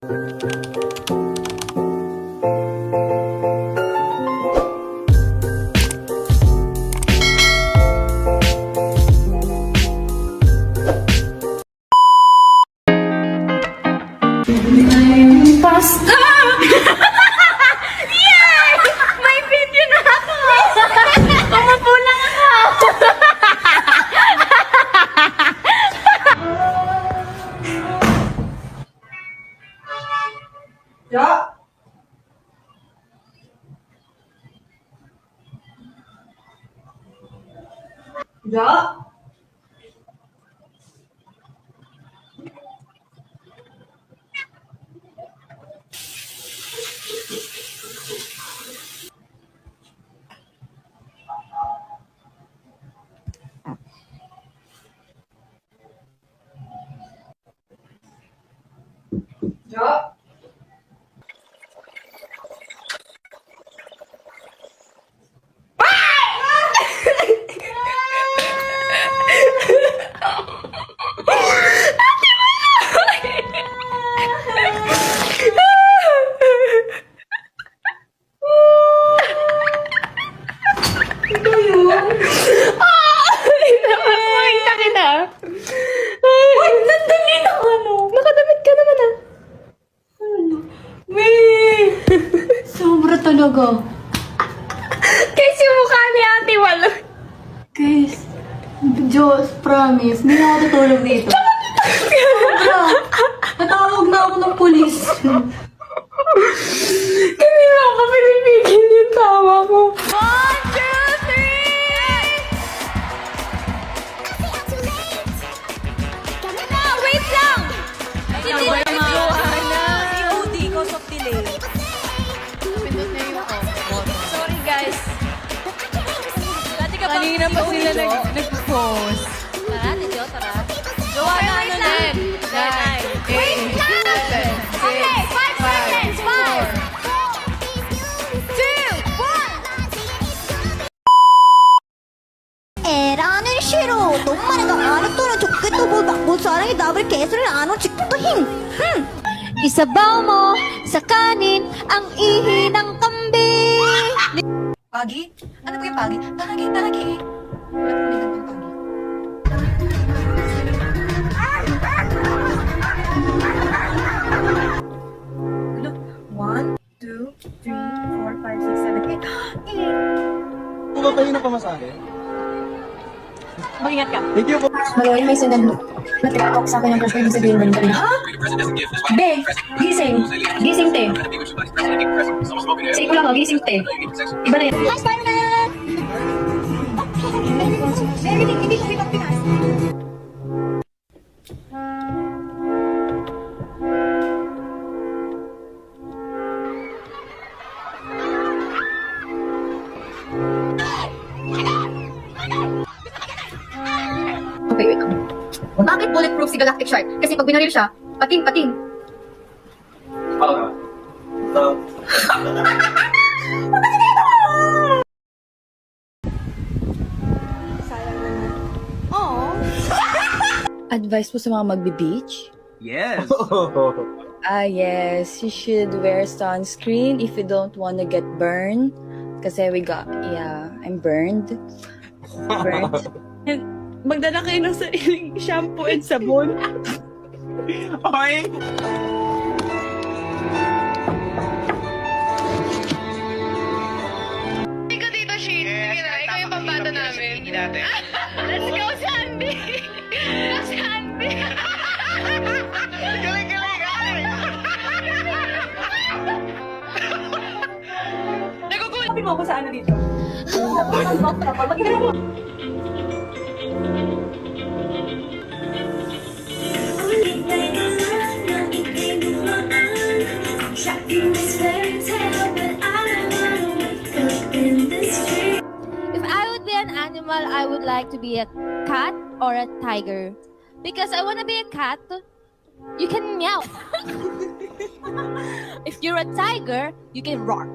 Pasta! Yay! May video na ako! Umupo lang ako! Ja. Ja. Ja. Makita kita. Ay, sandali na ano. Nakadamit ka naman ah. Wait! Sobra talaga. Guys, yung mukha ni Ate Walo. Guys, Diyos, promise, hindi na ako tutulog dito. Sobra. Natawag na ako ng pulis. Hindi na ako pinipigil yung tawa ko. 1, 2, 3! Wait lang! Hindi na Joanna. EOD, cause of delay. Sorry guys. Dati ka bang Kanina pa sila EOD, Jo? nag-post. Tara, Tijo, tara. Joanna, ano na? 9, 8, 7, 6, Okay, 5 seconds. 5, 2, 1. 에라는 싫어. 너만의 안에 또는 좋겠다 뭘 사랑이 나를 개소리를 안 오직도 Isabaw mo sa kanin ang ihi ng kambing. Pagi? Ano po yung pagi? Pagi. Ano po yung pagi? Look, 1, 2, 3, 4, 5, 6, 7, 8. 8! Kung kayo na pamasahe. Mag-ingat ka. Thank you po. Magaling may sinad na TikTok sa akin ng crush ko ibig sabihin ganun kanina. Ha? Be, gising. Gising te. Say ko lang ha, gising te. Iba na yun. Hi, Spider-Man! Everything, hindi ko Pinas. Okay, wait lang. Bakit bulletproof si Galactic Shark? Kasi pag binaril siya, pating. Advice po sa mga magbe-beach? Yes. Yes, you should wear sunscreen if you don't want to get burned. Kasi I'm burned. And magdala kayo ng sariling shampoo and sabon. Okay. Ikaw dito, Shin. Sige na, ikaw yung pambata namin. Let's go, Sandy! Sandy! Galing! Nagugulat. Sabi mo ako sa ano dito? If I would be an animal, I would like to be a cat or a tiger. Because I want to be a cat, you can meow. If you're a tiger, you can roar.